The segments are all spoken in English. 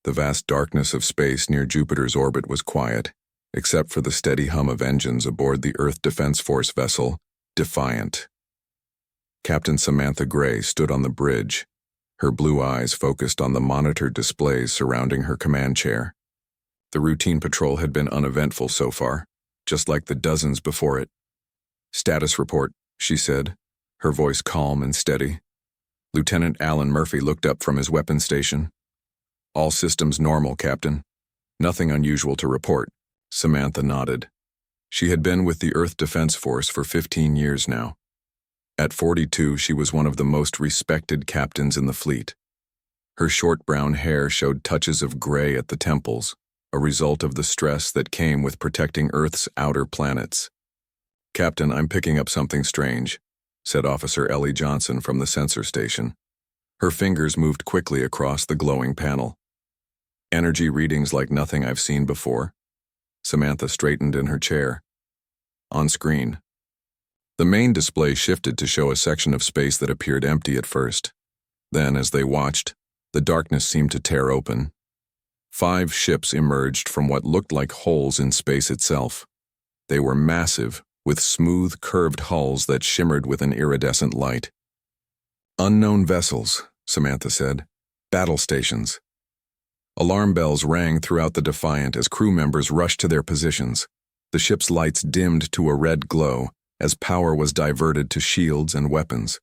The vast darkness of space near Jupiter's orbit was quiet, except for the steady hum of engines aboard the Earth Defense Force vessel, Defiant. Captain Samantha Gray stood on the bridge, her blue eyes focused on the monitor displays surrounding her command chair. The routine patrol had been uneventful so far, just like the dozens before it. "Status report," she said, her voice calm and steady. Lieutenant Alan Murphy looked up from his weapons station. "All systems normal, Captain. Nothing unusual to report." Samantha nodded. She had been with the Earth Defense Force for 15 years now. At 42, she was one of the most respected captains in the fleet. Her short brown hair showed touches of gray at the temples, a result of the stress that came with protecting Earth's outer planets. "Captain, I'm picking up something strange," said Officer Ellie Johnson from the sensor station. Her fingers moved quickly across the glowing panel. "Energy readings like nothing I've seen before." Samantha straightened in her chair. On screen. The main display shifted to show a section of space that appeared empty at first. Then, as they watched, the darkness seemed to tear open. 5 ships emerged from what looked like holes in space itself. They were massive, with smooth, curved hulls that shimmered with an iridescent light. "Unknown vessels," Samantha said. "Battle stations." Alarm bells rang throughout the Defiant as crew members rushed to their positions. The ship's lights dimmed to a red glow as power was diverted to shields and weapons.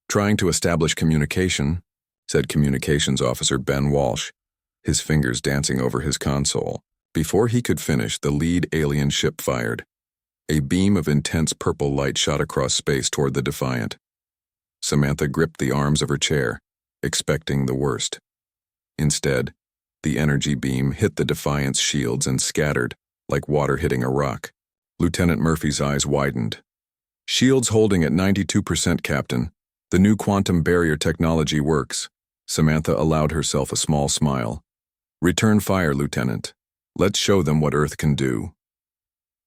"Trying to establish communication," said Communications Officer Ben Walsh, his fingers dancing over his console. Before he could finish, the lead alien ship fired. A beam of intense purple light shot across space toward the Defiant. Samantha gripped the arms of her chair, expecting the worst. Instead, the energy beam hit the Defiant's shields and scattered, like water hitting a rock. Lieutenant Murphy's eyes widened. "Shields holding at 92%, Captain. The new quantum barrier technology works." Samantha allowed herself a small smile. "Return fire, Lieutenant. Let's show them what Earth can do."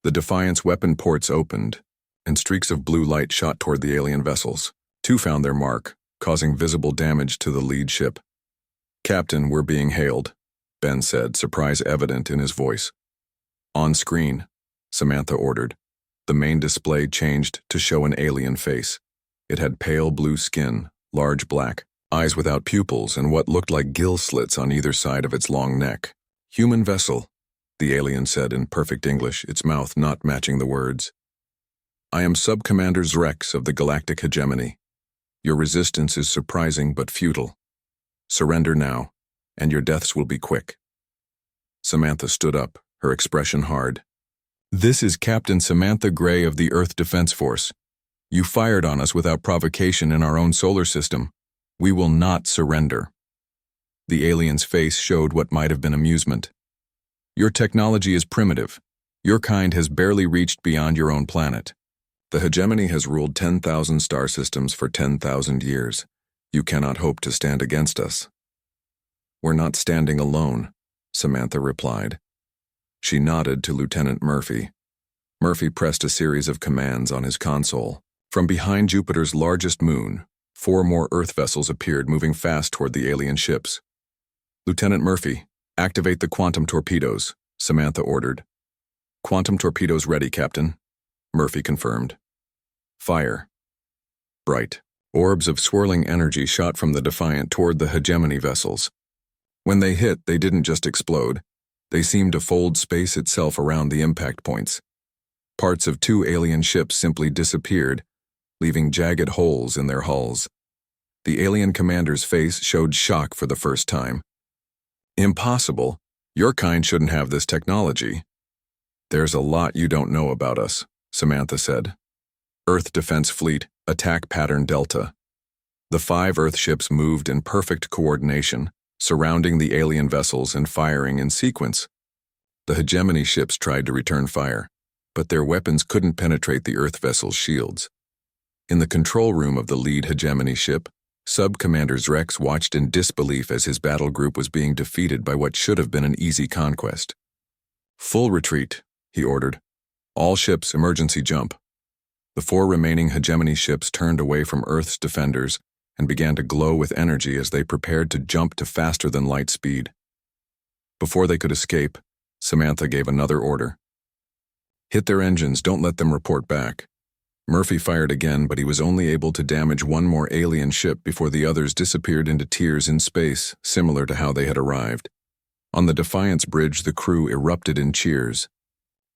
The Defiant's weapon ports opened, and streaks of blue light shot toward the alien vessels. 2 found their mark, causing visible damage to the lead ship. "Captain, we're being hailed," Ben said, surprise evident in his voice. "On screen," Samantha ordered. The main display changed to show an alien face. It had pale blue skin, large black eyes without pupils, and what looked like gill slits on either side of its long neck. "Human vessel," the alien said in perfect English, its mouth not matching the words. "I am Sub-Commander Zrex of the Galactic Hegemony. Your resistance is surprising but futile. Surrender now, and your deaths will be quick." Samantha stood up, her expression hard. "This is Captain Samantha Gray of the Earth Defense Force. You fired on us without provocation in our own solar system. We will not surrender." The alien's face showed what might have been amusement. "Your technology is primitive. Your kind has barely reached beyond your own planet. The hegemony has ruled 10,000 star systems for 10,000 years. You cannot hope to stand against us." "We're not standing alone," Samantha replied. She nodded to Lieutenant Murphy. Murphy pressed a series of commands on his console. From behind Jupiter's largest moon, 4 more Earth vessels appeared, moving fast toward the alien ships. "Lieutenant Murphy, activate the quantum torpedoes," Samantha ordered. "Quantum torpedoes ready, Captain," Murphy confirmed. "Fire." Bright orbs of swirling energy shot from the Defiant toward the hegemony vessels. When they hit, they didn't just explode. They seemed to fold space itself around the impact points. Parts of 2 alien ships simply disappeared, leaving jagged holes in their hulls. The alien commander's face showed shock for the first time. "Impossible. Your kind shouldn't have this technology." "There's a lot you don't know about us," Samantha said. "Earth Defense Fleet, Attack Pattern Delta." The 5 Earth ships moved in perfect coordination, surrounding the alien vessels and firing in sequence. The hegemony ships tried to return fire, but their weapons couldn't penetrate the Earth vessel's shields. In the control room of the lead hegemony ship, Sub-Commander Zrex watched in disbelief as his battle group was being defeated by what should have been an easy conquest. "Full retreat," he ordered. "All ships, emergency jump." The 4 remaining hegemony ships turned away from Earth's defenders and began to glow with energy as they prepared to jump to faster-than-light speed. Before they could escape, Samantha gave another order. Hit their engines, don't let them report back. Murphy fired again, but he was only able to damage one more alien ship before the others disappeared into tears in space, similar to how they had arrived. On the Defiance bridge, the crew erupted in cheers.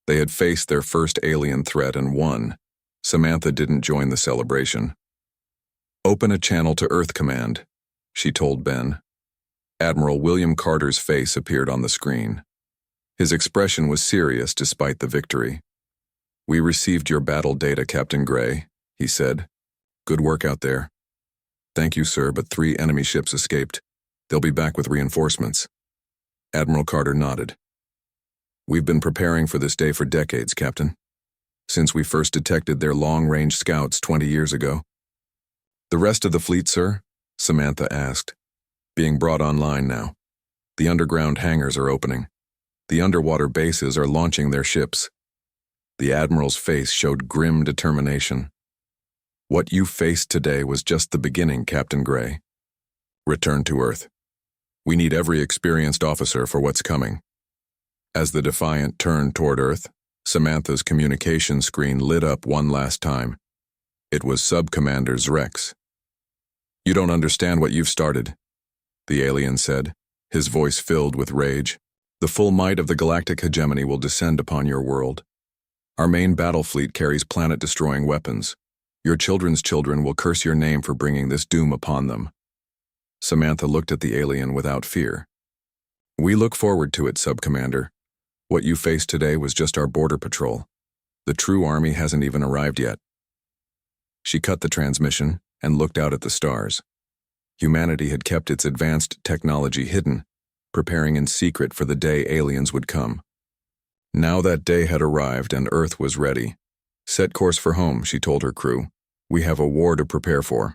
They had faced their first alien threat and won. Samantha didn't join the celebration. Open a channel to Earth Command, she told Ben. Admiral William Carter's face appeared on the screen. His expression was serious despite the victory. We received your battle data, Captain Gray, he said. Good work out there. Thank you, sir, but 3 enemy ships escaped. They'll be back with reinforcements. Admiral Carter nodded. We've been preparing for this day for decades, Captain. Since we first detected their long-range scouts 20 years ago. The rest of the fleet, sir? Samantha asked. Being brought online now. The underground hangars are opening. The underwater bases are launching their ships. The Admiral's face showed grim determination. What you faced today was just the beginning, Captain Gray. Return to Earth. We need every experienced officer for what's coming. As the Defiant turned toward Earth, Samantha's communication screen lit up one last time. It was Sub-Commander Rex. You don't understand what you've started, the alien said, his voice filled with rage. The full might of the galactic hegemony will descend upon your world. Our main battle fleet carries planet-destroying weapons. Your children's children will curse your name for bringing this doom upon them. Samantha looked at the alien without fear. We look forward to it, Sub-Commander. What you faced today was just our border patrol. The true army hasn't even arrived yet. She cut the transmission and looked out at the stars. Humanity had kept its advanced technology hidden, preparing in secret for the day aliens would come. Now that day had arrived and Earth was ready. Set course for home, she told her crew. We have a war to prepare for.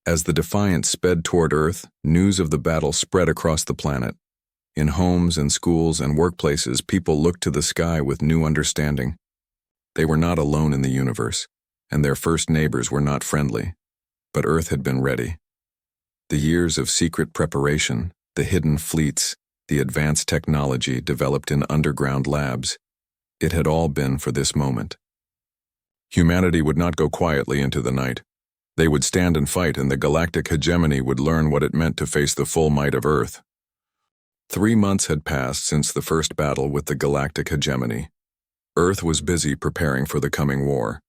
As the Defiant sped toward Earth, news of the battle spread across the planet. In homes and schools and workplaces, people looked to the sky with new understanding. They were not alone in the universe, and their first neighbors were not friendly. But Earth had been ready. The years of secret preparation, the hidden fleets, the advanced technology developed in underground labs, it had all been for this moment. Humanity would not go quietly into the night. They would stand and fight, and the galactic hegemony would learn what it meant to face the full might of Earth. 3 months had passed since the first battle with the galactic hegemony. Earth was busy preparing for the coming war.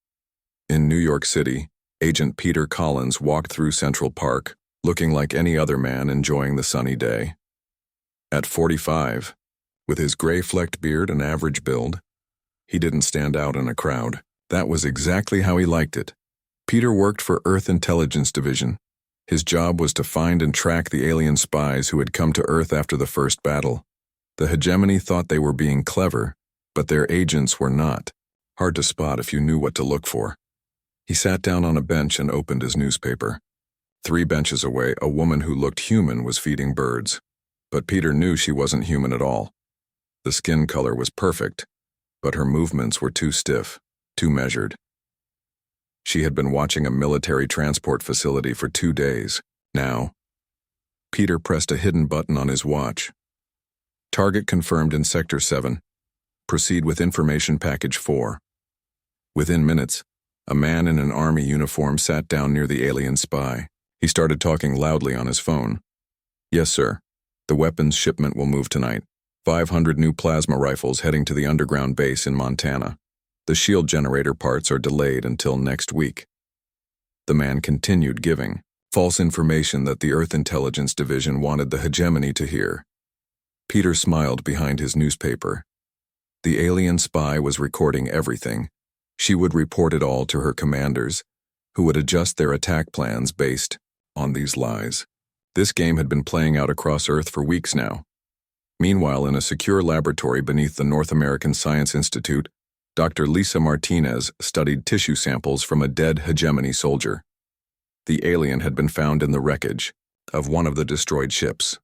In New York City, Agent Peter Collins walked through Central Park, looking like any other man enjoying the sunny day. At 45, with his gray-flecked beard and average build, he didn't stand out in a crowd. That was exactly how he liked it. Peter worked for Earth Intelligence Division. His job was to find and track the alien spies who had come to Earth after the first battle. The hegemony thought they were being clever, but their agents were not. Hard to spot if you knew what to look for. He sat down on a bench and opened his newspaper. 3 benches away, a woman who looked human was feeding birds. But Peter knew she wasn't human at all. The skin color was perfect, but her movements were too stiff, too measured. She had been watching a military transport facility for 2 days. Now, Peter pressed a hidden button on his watch. Target confirmed in Sector 7. Proceed with Information Package 4. Within minutes, a man in an army uniform sat down near the alien spy. He started talking loudly on his phone. Yes, sir. The weapons shipment will move tonight. 500 new plasma rifles heading to the underground base in Montana. The shield generator parts are delayed until next week. The man continued giving false information that the Earth Intelligence Division wanted the hegemony to hear. Peter smiled behind his newspaper. The alien spy was recording everything. She would report it all to her commanders, who would adjust their attack plans based on these lies. This game had been playing out across Earth for weeks now. Meanwhile, in a secure laboratory beneath the North American Science Institute, Dr. Lisa Martinez studied tissue samples from a dead hegemony soldier. The alien had been found in the wreckage of one of the destroyed ships.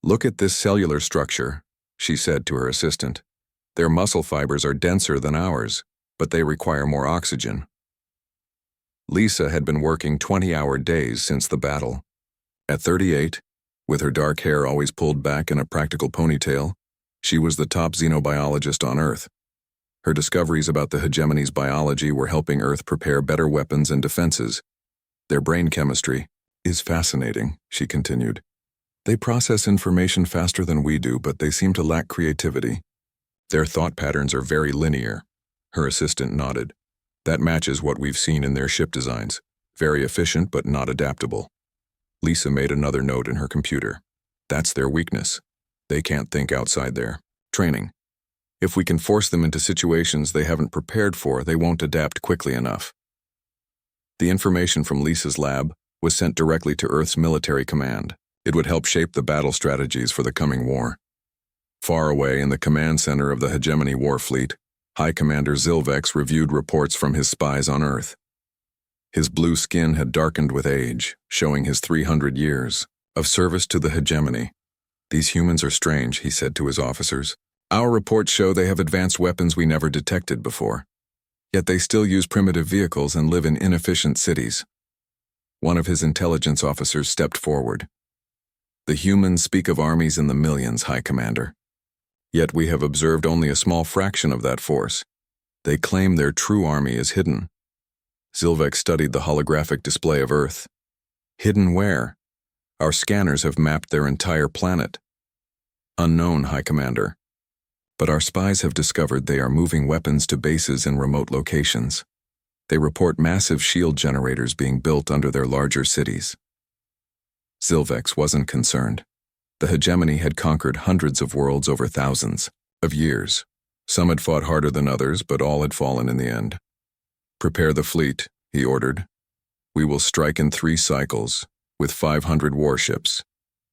Look at this cellular structure, she said to her assistant. Their muscle fibers are denser than ours, but they require more oxygen. Lisa had been working 20-hour days since the battle. At 38, With her dark hair always pulled back in a practical ponytail, she was the top xenobiologist on Earth. Her discoveries about the hegemony's biology were helping Earth prepare better weapons and defenses. Their brain chemistry is fascinating, she continued. They process information faster than we do, but they seem to lack creativity. Their thought patterns are very linear. Her assistant nodded. That matches what we've seen in their ship designs. Very efficient, but not adaptable. Lisa made another note in her computer. That's their weakness. They can't think outside their training. If we can force them into situations they haven't prepared for, they won't adapt quickly enough. The information from Lisa's lab was sent directly to Earth's military command. It would help shape the battle strategies for the coming war. Far away in the command center of the Hegemony War Fleet, High Commander Zilvex reviewed reports from his spies on Earth. His blue skin had darkened with age, showing his 300 years of service to the hegemony. These humans are strange, he said to his officers. Our reports show they have advanced weapons we never detected before. Yet they still use primitive vehicles and live in inefficient cities. One of his intelligence officers stepped forward. The humans speak of armies in the millions, High Commander. Yet we have observed only a small fraction of that force. They claim their true army is hidden. Zilvex studied the holographic display of Earth. Hidden where? Our scanners have mapped their entire planet. Unknown, High Commander. But our spies have discovered they are moving weapons to bases in remote locations. They report massive shield generators being built under their larger cities. Zilvex wasn't concerned. The hegemony had conquered hundreds of worlds over thousands of years. Some had fought harder than others, but all had fallen in the end. Prepare the fleet, he ordered. We will strike in 3 cycles, with 500 warships.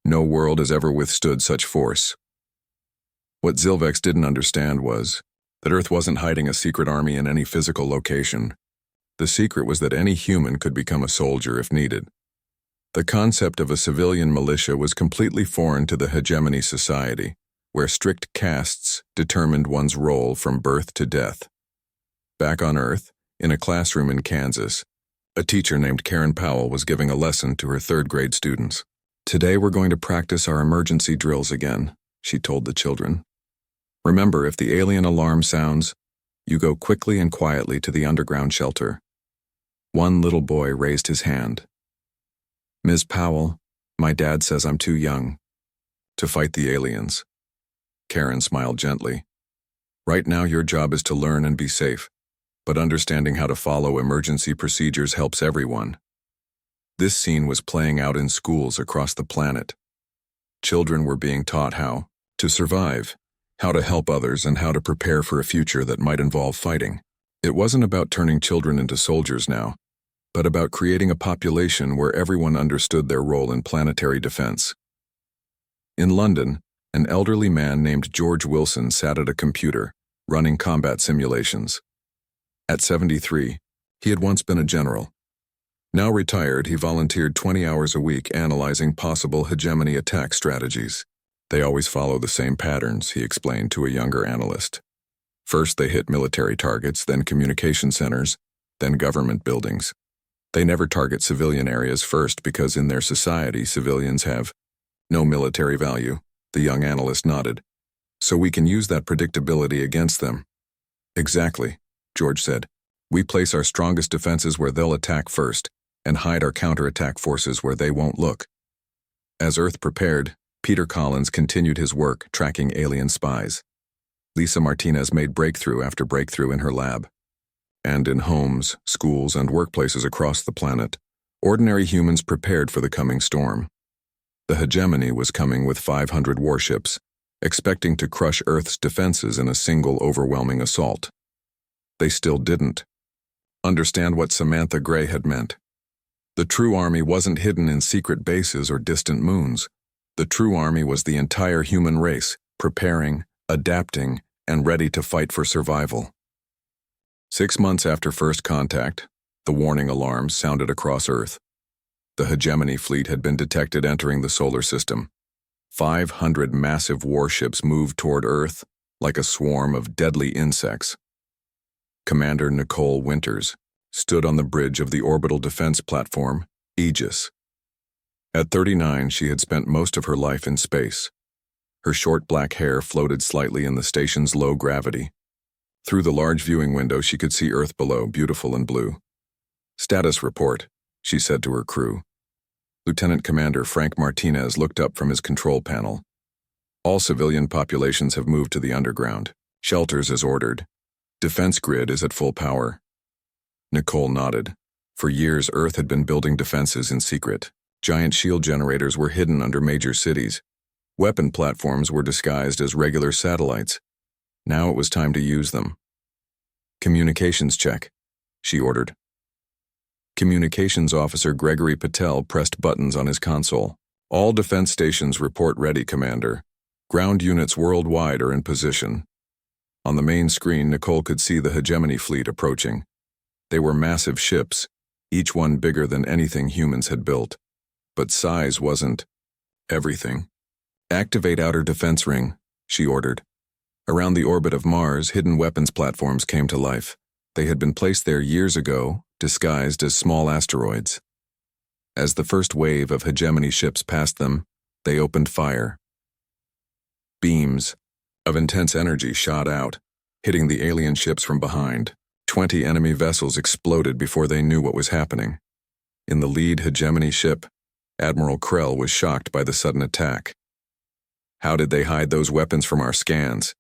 No world has ever withstood such force. What Zilvex didn't understand was that Earth wasn't hiding a secret army in any physical location. The secret was that any human could become a soldier if needed. The concept of a civilian militia was completely foreign to the hegemony society, where strict castes determined one's role from birth to death. Back on Earth, in a classroom in Kansas, a teacher named Karen Powell was giving a lesson to her 3rd grade students. Today we're going to practice our emergency drills again, she told the children. Remember, if the alien alarm sounds, you go quickly and quietly to the underground shelter. One little boy raised his hand. Ms. Powell, my dad says I'm too young to fight the aliens. Karen smiled gently. Right now your job is to learn and be safe, but understanding how to follow emergency procedures helps everyone. This scene was playing out in schools across the planet. Children were being taught how to survive, how to help others, and how to prepare for a future that might involve fighting. It wasn't about turning children into soldiers now, but about creating a population where everyone understood their role in planetary defense. In London, an elderly man named George Wilson sat at a computer, running combat simulations. At 73, he had once been a general. Now retired, he volunteered 20 hours a week analyzing possible hegemony attack strategies. They always follow the same patterns, he explained to a younger analyst. First they hit military targets, then communication centers, then government buildings. They never target civilian areas first because in their society civilians have no military value, the young analyst nodded. So we can use that predictability against them. Exactly, George said. We place our strongest defenses where they'll attack first, and hide our counterattack forces where they won't look. As Earth prepared, Peter Collins continued his work tracking alien spies. Lisa Martinez made breakthrough after breakthrough in her lab. And in homes, schools, and workplaces across the planet, ordinary humans prepared for the coming storm. The hegemony was coming with 500 warships, expecting to crush Earth's defenses in a single overwhelming assault. They still didn't understand what Samantha Gray had meant. The true army wasn't hidden in secret bases or distant moons. The true army was the entire human race, preparing, adapting, and ready to fight for survival. 6 months after first contact, the warning alarms sounded across Earth. The hegemony fleet had been detected entering the solar system. 500 massive warships moved toward Earth like a swarm of deadly insects. Commander Nicole Winters stood on the bridge of the orbital defense platform, Aegis. At 39, she had spent most of her life in space. Her short black hair floated slightly in the station's low gravity. Through the large viewing window, she could see Earth below, beautiful and blue. "Status report," she said to her crew. Lieutenant Commander Frank Martinez looked up from his control panel. "All civilian populations have moved to the underground. Shelters as ordered. Defense grid is at full power." Nicole nodded. For years, Earth had been building defenses in secret. Giant shield generators were hidden under major cities. Weapon platforms were disguised as regular satellites. Now it was time to use them. "Communications check," she ordered. Communications Officer Gregory Patel pressed buttons on his console. "All defense stations report ready, Commander. Ground units worldwide are in position." On the main screen, Nicole could see the hegemony fleet approaching. They were massive ships, each one bigger than anything humans had built. But size wasn't everything. "Activate outer defense ring," she ordered. Around the orbit of Mars, hidden weapons platforms came to life. They had been placed there years ago, disguised as small asteroids. As the first wave of hegemony ships passed them, they opened fire. Beams of intense energy shot out, hitting the alien ships from behind. 20 enemy vessels exploded before they knew what was happening. In the lead hegemony ship, Admiral Krell was shocked by the sudden attack. "How did they hide those weapons from our scans?"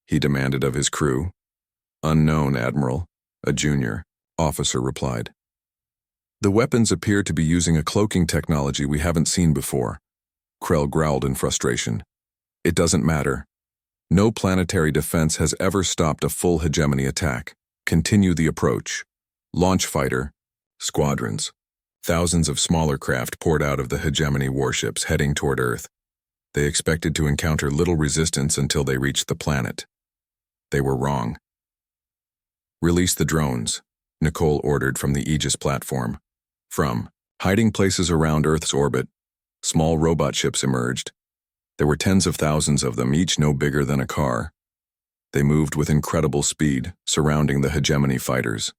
he demanded of his crew. "Unknown, Admiral," a junior officer replied. "The weapons appear to be using a cloaking technology we haven't seen before," Krell growled in frustration. "It doesn't matter. No planetary defense has ever stopped a full hegemony attack. Continue the approach. Launch fighter, squadrons." Thousands of smaller craft poured out of the hegemony warships heading toward Earth. They expected to encounter little resistance until they reached the planet. They were wrong. "Release the drones," Nicole ordered from the Aegis platform. From hiding places around Earth's orbit, small robot ships emerged. There were tens of thousands of them, each no bigger than a car. They moved with incredible speed, surrounding the hegemony fighters.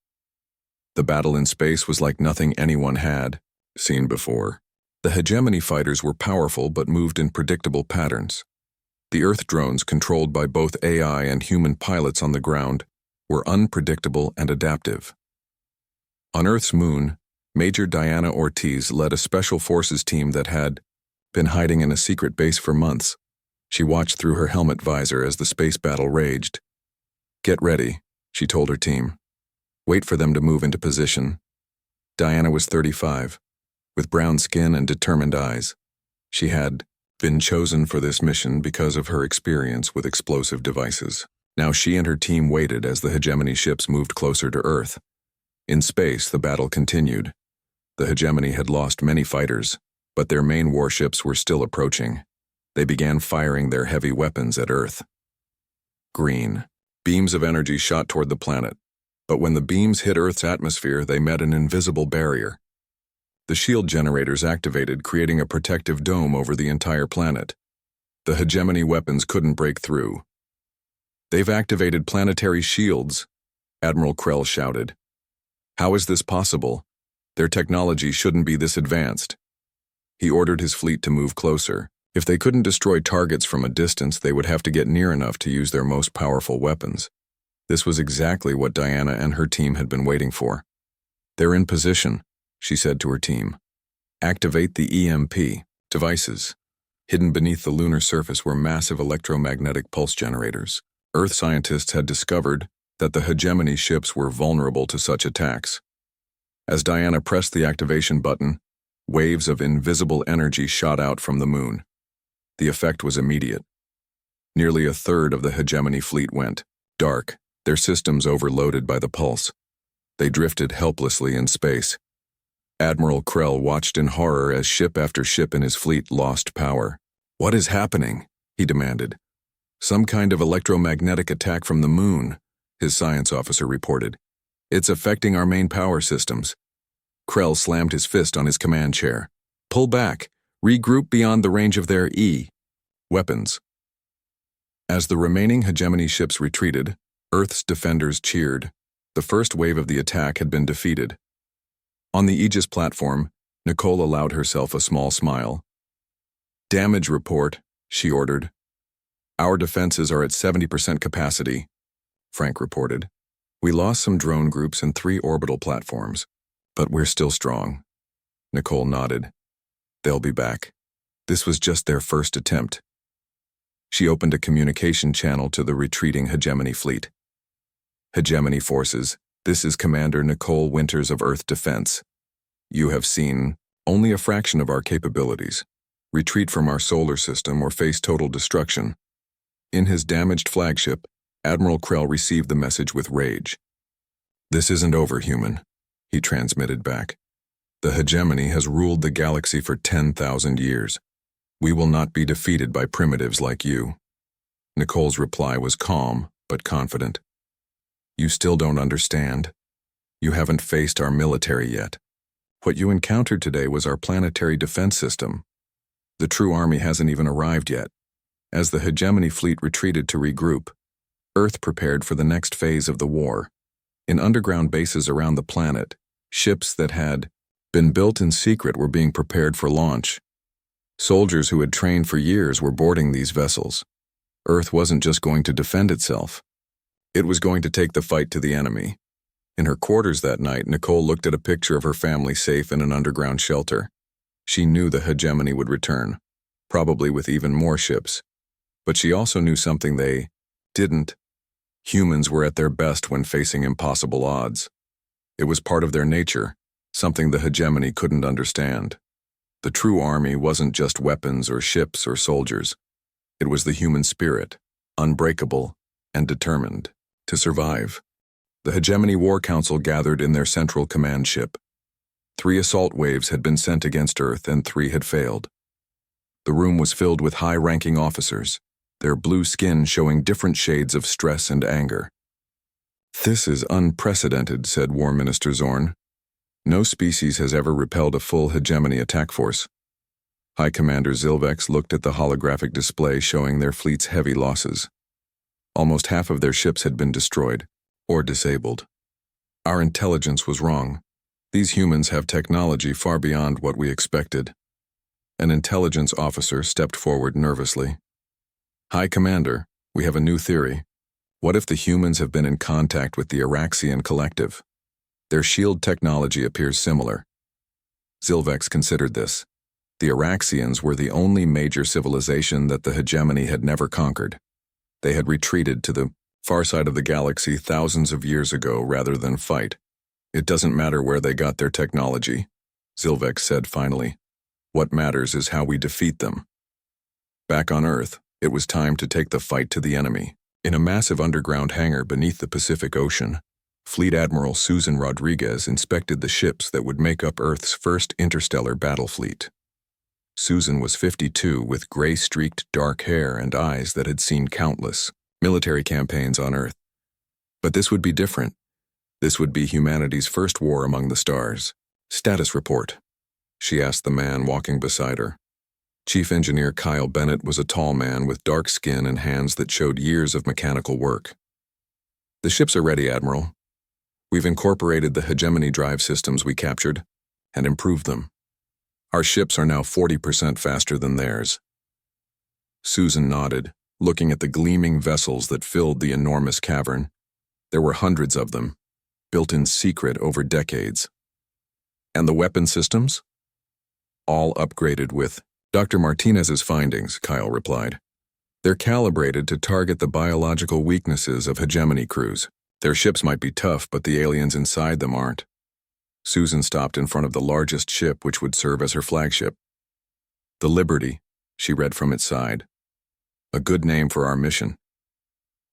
The battle in space was like nothing anyone had seen before. The hegemony fighters were powerful but moved in predictable patterns. The Earth drones, controlled by both AI and human pilots on the ground, were unpredictable and adaptive. On Earth's moon, Major Diana Ortiz led a special forces team that had been hiding in a secret base for months. She watched through her helmet visor as the space battle raged. "Get ready," she told her team. "Wait for them to move into position." Diana was 35, with brown skin and determined eyes. She had been chosen for this mission because of her experience with explosive devices. Now she and her team waited as the hegemony ships moved closer to Earth. In space, the battle continued. The hegemony had lost many fighters, but their main warships were still approaching. They began firing their heavy weapons at Earth. Green. Beams of energy shot toward the planet. But when the beams hit Earth's atmosphere, they met an invisible barrier. The shield generators activated, creating a protective dome over the entire planet. The hegemony weapons couldn't break through. "They've activated planetary shields," Admiral Krell shouted. "How is this possible? Their technology shouldn't be this advanced." He ordered his fleet to move closer. If they couldn't destroy targets from a distance, they would have to get near enough to use their most powerful weapons. This was exactly what Diana and her team had been waiting for. "They're in position," she said to her team. "Activate the EMP devices." Hidden beneath the lunar surface were massive electromagnetic pulse generators. Earth scientists had discovered that the hegemony ships were vulnerable to such attacks. As Diana pressed the activation button, waves of invisible energy shot out from the moon. The effect was immediate. Nearly a third of the hegemony fleet went dark, their systems overloaded by the pulse. They drifted helplessly in space. Admiral Krell watched in horror as ship after ship in his fleet lost power. "What is happening?" he demanded. "Some kind of electromagnetic attack from the moon," his science officer reported. "It's affecting our main power systems." Krell slammed his fist on his command chair. "Pull back. Regroup beyond the range of their weapons." As the remaining hegemony ships retreated, Earth's defenders cheered. The first wave of the attack had been defeated. On the Aegis platform, Nicole allowed herself a small smile. "Damage report," she ordered. "Our defenses are at 70% capacity," Frank reported. "We lost some drone groups and 3 orbital platforms, but we're still strong." Nicole nodded. "They'll be back. This was just their first attempt." She opened a communication channel to the retreating Hegemony fleet. "Hegemony forces, this is Commander Nicole Winters of Earth Defense. You have seen only a fraction of our capabilities. Retreat from our solar system or face total destruction." In his damaged flagship, Admiral Krell received the message with rage. "This isn't over, human," he transmitted back. "The Hegemony has ruled the galaxy for 10,000 years. We will not be defeated by primitives like you." Nicole's reply was calm but confident. "You still don't understand. You haven't faced our military yet. What you encountered today was our planetary defense system. The true army hasn't even arrived yet." As the Hegemony fleet retreated to regroup, Earth prepared for the next phase of the war. In underground bases around the planet, ships that had been built in secret were being prepared for launch. Soldiers who had trained for years were boarding these vessels. Earth wasn't just going to defend itself. It was going to take the fight to the enemy. In her quarters that night, Nicole looked at a picture of her family safe in an underground shelter. She knew the Hegemony would return, probably with even more ships. But she also knew something they didn't. Humans were at their best when facing impossible odds. It was part of their nature, something the Hegemony couldn't understand. The true army wasn't just weapons or ships or soldiers. It was the human spirit, unbreakable and determined to survive. The Hegemony War Council gathered in their central command ship. 3 assault waves had been sent against Earth and 3 had failed. The room was filled with high-ranking officers, their blue skin showing different shades of stress and anger. "This is unprecedented," said War Minister Zorn. "No species has ever repelled a full Hegemony attack force." High Commander Zilvex looked at the holographic display showing their fleet's heavy losses. Almost half of their ships had been destroyed, or disabled. "Our intelligence was wrong. These humans have technology far beyond what we expected." An intelligence officer stepped forward nervously. "High Commander, we have a new theory. What if the humans have been in contact with the Araxian collective? Their shield technology appears similar." Zilvex considered this. The Araxians were the only major civilization that the Hegemony had never conquered. They had retreated to the far side of the galaxy thousands of years ago rather than fight. "It doesn't matter where they got their technology," Zilvex said finally. "What matters is how we defeat them." Back on Earth, it was time to take the fight to the enemy. In a massive underground hangar beneath the Pacific Ocean, Fleet Admiral Susan Rodriguez inspected the ships that would make up Earth's first interstellar battle fleet. Susan was 52 with gray-streaked dark hair and eyes that had seen countless military campaigns on Earth. But this would be different. This would be humanity's first war among the stars. "Status report," she asked the man walking beside her. Chief Engineer Kyle Bennett was a tall man with dark skin and hands that showed years of mechanical work. "The ships are ready, Admiral. We've incorporated the Hegemony drive systems we captured and improved them. Our ships are now 40% faster than theirs." Susan nodded, looking at the gleaming vessels that filled the enormous cavern. There were hundreds of them, built in secret over decades. "And the weapon systems?" "All upgraded with Dr. Martinez's findings," Kyle replied. "They're calibrated to target the biological weaknesses of Hegemony crews. Their ships might be tough, but the aliens inside them aren't." Susan stopped in front of the largest ship which would serve as her flagship. "The Liberty," she read from its side. "A good name for our mission."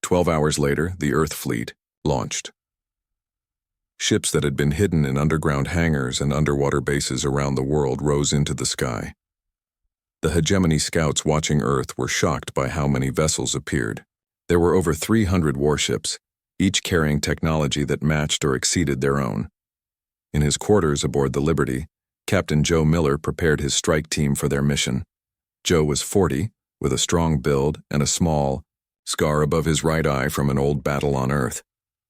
12 hours later, the Earth fleet launched. Ships that had been hidden in underground hangars and underwater bases around the world rose into the sky. The Hegemony scouts watching Earth were shocked by how many vessels appeared. There were over 300 warships, each carrying technology that matched or exceeded their own. In his quarters aboard the Liberty, Captain Joe Miller prepared his strike team for their mission. Joe was 40, with a strong build and a small scar above his right eye from an old battle on Earth.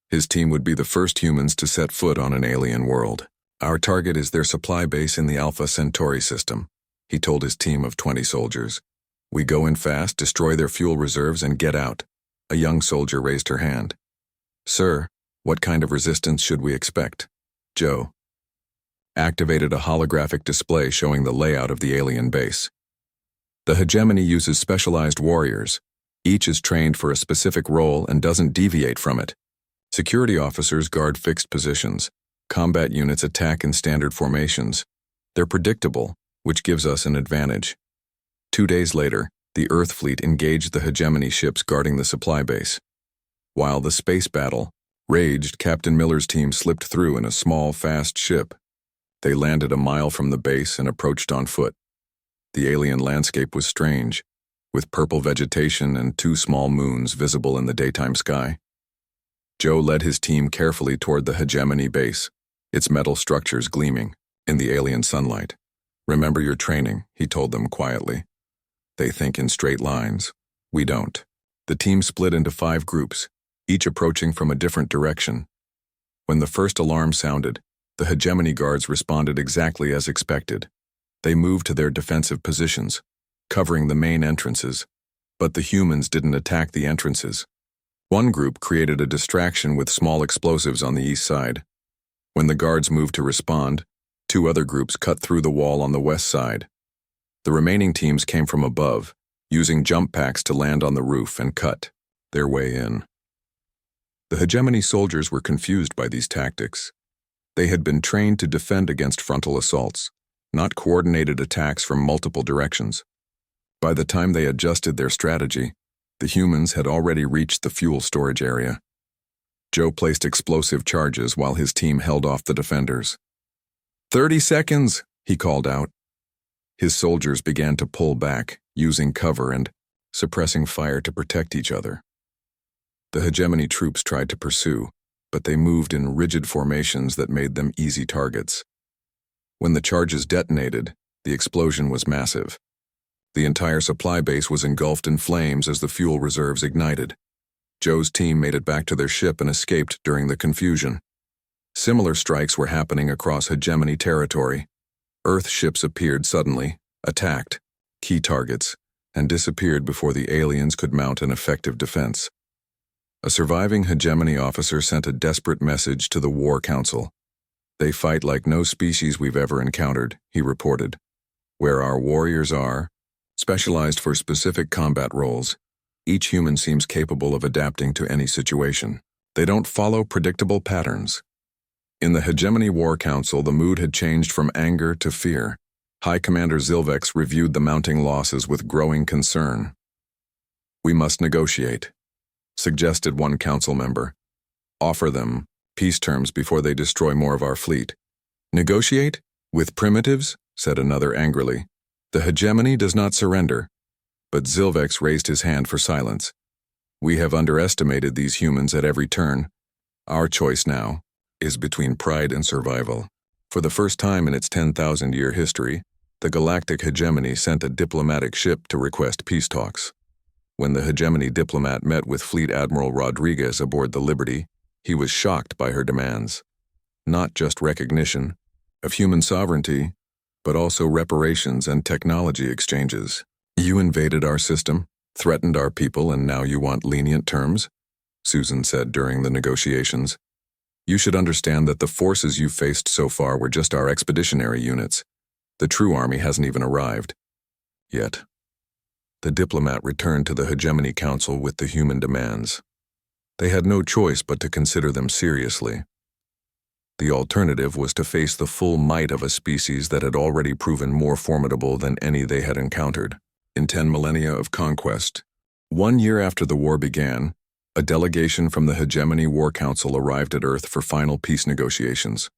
His team would be the first humans to set foot on an alien world. Our target is their supply base in the Alpha Centauri system, he told his team of 20 soldiers. We go in fast, destroy their fuel reserves, and get out. A young soldier raised her hand. Sir, what kind of resistance should we expect? Joe activated a holographic display showing the layout of the alien base. The hegemony uses specialized warriors. Each is trained for a specific role and doesn't deviate from it. Security officers guard fixed positions. Combat units attack in standard formations. They're predictable, which gives us an advantage. 2 days later, the Earth fleet engaged the hegemony ships guarding the supply base. While the space battle raged, Captain Miller's team slipped through in a small, fast ship. They landed a mile from the base and approached on foot. The alien landscape was strange, with purple vegetation and 2 small moons visible in the daytime sky. Joe led his team carefully toward the hegemony base, its metal structures gleaming in the alien sunlight. Remember your training, he told them quietly. They think in straight lines. We don't. The team split into 5 groups, each approaching from a different direction. When the first alarm sounded, the hegemony guards responded exactly as expected. They moved to their defensive positions, covering the main entrances, but the humans didn't attack the entrances. One group created a distraction with small explosives on the east side. When the guards moved to respond, 2 other groups cut through the wall on the west side. The remaining teams came from above, using jump packs to land on the roof and cut their way in. The hegemony soldiers were confused by these tactics. They had been trained to defend against frontal assaults, not coordinated attacks from multiple directions. By the time they adjusted their strategy, the humans had already reached the fuel storage area. Joe placed explosive charges while his team held off the defenders. 30 seconds, he called out. His soldiers began to pull back, using cover and suppressing fire to protect each other. The hegemony troops tried to pursue, but they moved in rigid formations that made them easy targets. When the charges detonated, the explosion was massive. The entire supply base was engulfed in flames as the fuel reserves ignited. Joe's team made it back to their ship and escaped during the confusion. Similar strikes were happening across hegemony territory. Earth ships appeared suddenly, attacked key targets, and disappeared before the aliens could mount an effective defense. A surviving hegemony officer sent a desperate message to the War Council. They fight like no species we've ever encountered, he reported. Where our warriors are, specialized for specific combat roles, each human seems capable of adapting to any situation. They don't follow predictable patterns. In the Hegemony War Council, the mood had changed from anger to fear. High Commander Zilvex reviewed the mounting losses with growing concern. We must negotiate, suggested one council member. Offer them peace terms before they destroy more of our fleet. Negotiate? With primitives? Said another angrily. The hegemony does not surrender. But Zilvex raised his hand for silence. We have underestimated these humans at every turn. Our choice now is between pride and survival. For the first time in its 10,000-year history, the Galactic Hegemony sent a diplomatic ship to request peace talks. When the Hegemony diplomat met with Fleet Admiral Rodriguez aboard the Liberty, he was shocked by her demands. Not just recognition of human sovereignty, but also reparations and technology exchanges. You invaded our system, threatened our people, and now you want lenient terms? Susan said during the negotiations. You should understand that the forces you've faced so far were just our expeditionary units. The true army hasn't even arrived. Yet. The diplomat returned to the Hegemony Council with the human demands. They had no choice but to consider them seriously. The alternative was to face the full might of a species that had already proven more formidable than any they had encountered. In 10 millennia of conquest, 1 year after the war began, a delegation from the Hegemony War Council arrived at Earth for final peace negotiations.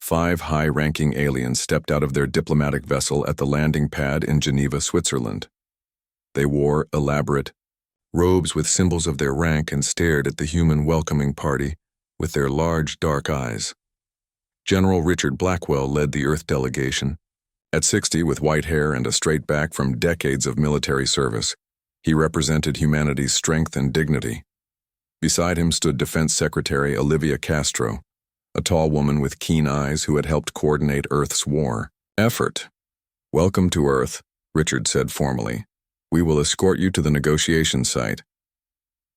5 high-ranking aliens stepped out of their diplomatic vessel at the landing pad in Geneva, Switzerland. They wore elaborate robes with symbols of their rank and stared at the human welcoming party with their large, dark eyes. General Richard Blackwell led the Earth delegation. At 60, with white hair and a straight back from decades of military service, he represented humanity's strength and dignity. Beside him stood Defense Secretary Olivia Castro, a tall woman with keen eyes who had helped coordinate Earth's war effort. "Welcome to Earth," Richard said formally. "We will escort you to the negotiation site."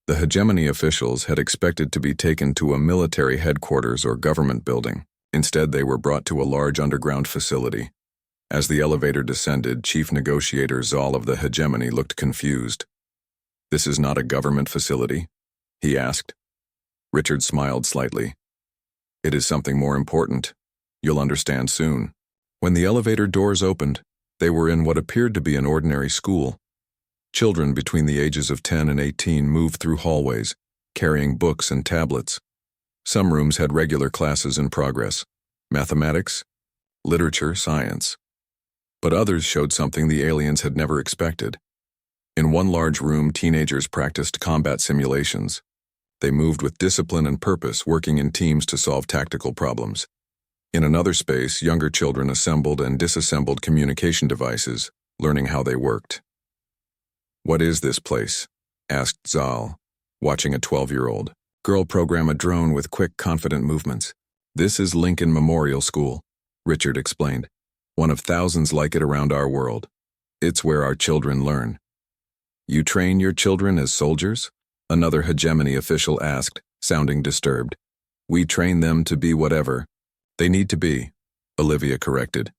The hegemony officials had expected to be taken to a military headquarters or government building. Instead, they were brought to a large underground facility. As the elevator descended, Chief Negotiator Zal of the hegemony looked confused. "This is not a government facility?" he asked. Richard smiled slightly. "It is something more important. You'll understand soon." When the elevator doors opened, they were in what appeared to be an ordinary school. Children between the ages of 10 and 18 moved through hallways, carrying books and tablets. Some rooms had regular classes in progress: mathematics, literature, science. But others showed something the aliens had never expected. In one large room, teenagers practiced combat simulations. They moved with discipline and purpose, working in teams to solve tactical problems. In another space, younger children assembled and disassembled communication devices, learning how they worked. "What is this place?" asked Zal, watching a 12-year-old girl program a drone with quick, confident movements. "This is Lincoln Memorial School," Richard explained. "One of thousands like it around our world. It's where our children learn." "You train your children as soldiers?" another hegemony official asked, sounding disturbed. "We train them to be whatever they need to be," Olivia corrected.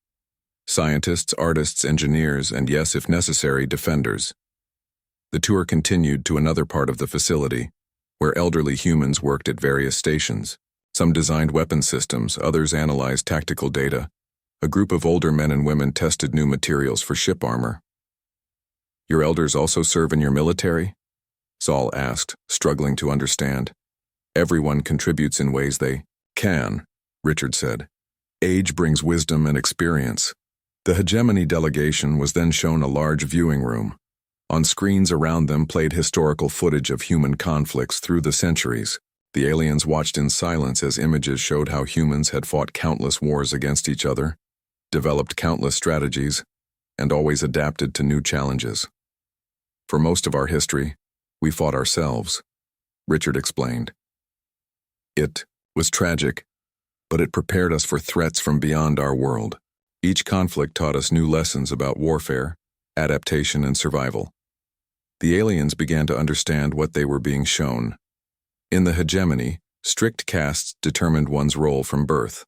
"Scientists, artists, engineers, and yes, if necessary, defenders." The tour continued to another part of the facility, where elderly humans worked at various stations. Some designed weapon systems, others analyzed tactical data. A group of older men and women tested new materials for ship armor. "Your elders also serve in your military?" Zal asked, struggling to understand. "Everyone contributes in ways they can," Richard said. "Age brings wisdom and experience." The hegemony delegation was then shown a large viewing room. On screens around them played historical footage of human conflicts through the centuries. The aliens watched in silence as images showed how humans had fought countless wars against each other, developed countless strategies, and always adapted to new challenges. "For most of our history, we fought ourselves," Richard explained. "It was tragic, but it prepared us for threats from beyond our world. Each conflict taught us new lessons about warfare, adaptation, and survival." The aliens began to understand what they were being shown. In the hegemony, strict castes determined one's role from birth.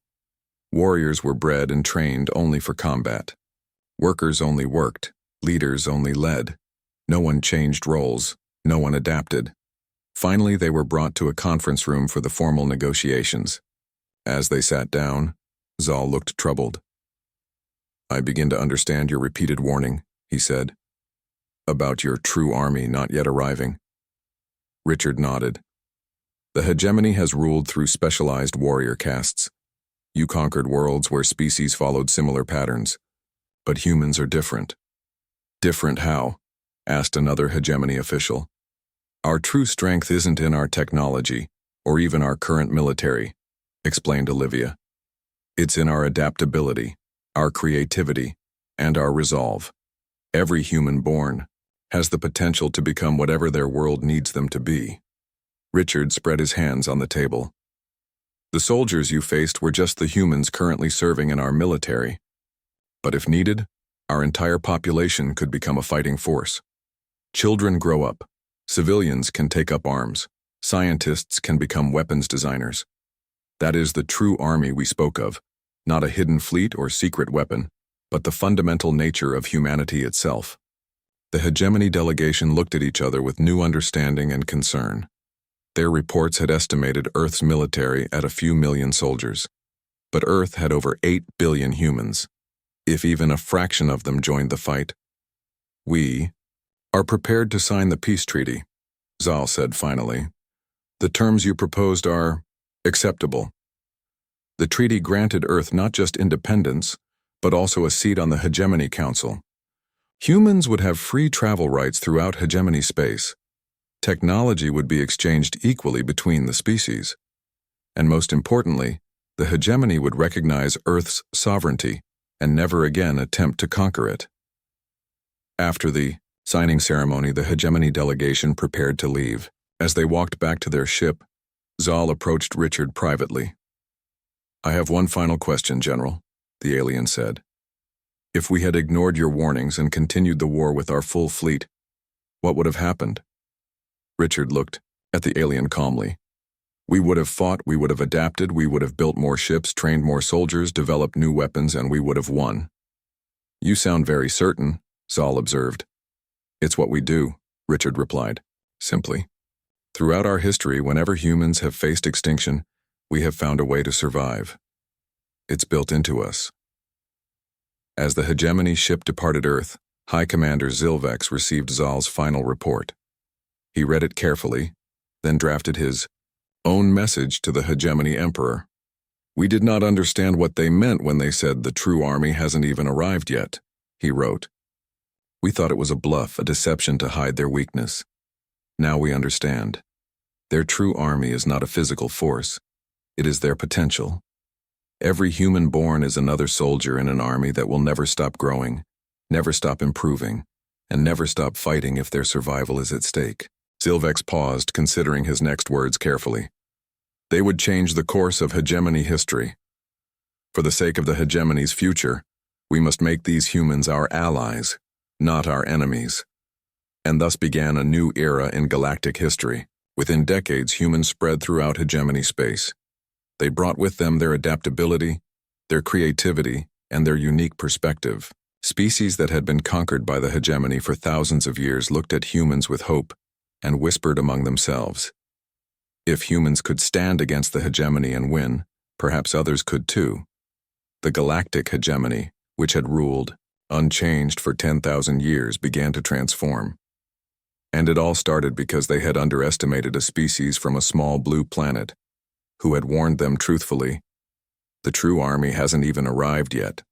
Warriors were bred and trained only for combat. Workers only worked, leaders only led. No one changed roles, no one adapted. Finally, they were brought to a conference room for the formal negotiations. As they sat down, Zal looked troubled. "I begin to understand your repeated warning," he said. "About your true army not yet arriving." Richard nodded. "The hegemony has ruled through specialized warrior castes. You conquered worlds where species followed similar patterns. But humans are different." "Different how?" asked another hegemony official. "Our true strength isn't in our technology, or even our current military," explained Olivia. "It's in our adaptability, our creativity, and our resolve. Every human born has the potential to become whatever their world needs them to be." Richard spread his hands on the table. "The soldiers you faced were just the humans currently serving in our military. But if needed, our entire population could become a fighting force. Children grow up. Civilians can take up arms. Scientists can become weapons designers. That is the true army we spoke of, not a hidden fleet or secret weapon, but the fundamental nature of humanity itself." The hegemony delegation looked at each other with new understanding and concern. Their reports had estimated Earth's military at a few million soldiers. But Earth had over 8 billion humans. If even a fraction of them joined the fight, "We are prepared to sign the peace treaty," Zal said finally. "The terms you proposed are acceptable." The treaty granted Earth not just independence, but also a seat on the Hegemony Council. Humans would have free travel rights throughout hegemony space. Technology would be exchanged equally between the species. And most importantly, the hegemony would recognize Earth's sovereignty and never again attempt to conquer it. After the signing ceremony, the hegemony delegation prepared to leave. As they walked back to their ship, Zal approached Richard privately. I have one final question, General, the alien said. If we had ignored your warnings and continued the war with our full fleet, what would have happened? Richard looked at the alien calmly. We would have fought, we would have adapted, we would have built more ships, trained more soldiers, developed new weapons, and we would have won. You sound very certain, Zal observed. It's what we do, Richard replied, simply. Throughout our history, whenever humans have faced extinction, we have found a way to survive. It's built into us. As the hegemony ship departed Earth, High Commander Zilvex received Zal's final report. He read it carefully, then drafted his own message to the hegemony emperor. We did not understand what they meant when they said the true army hasn't even arrived yet, he wrote. We thought it was a bluff, a deception to hide their weakness. Now we understand. Their true army is not a physical force. It is their potential. Every human born is another soldier in an army that will never stop growing, never stop improving, and never stop fighting if their survival is at stake. Zilvex paused, considering his next words carefully. They would change the course of hegemony history. For the sake of the hegemony's future, we must make these humans our allies, not our enemies. And thus began a new era in galactic history. Within decades, humans spread throughout hegemony space. They brought with them their adaptability, their creativity, and their unique perspective. Species that had been conquered by the hegemony for thousands of years looked at humans with hope and whispered among themselves. If humans could stand against the hegemony and win, perhaps others could too. The galactic hegemony, which had ruled, unchanged for 10,000 years, began to transform. And it all started because they had underestimated a species from a small blue planet, who had warned them truthfully, the true army hasn't even arrived yet.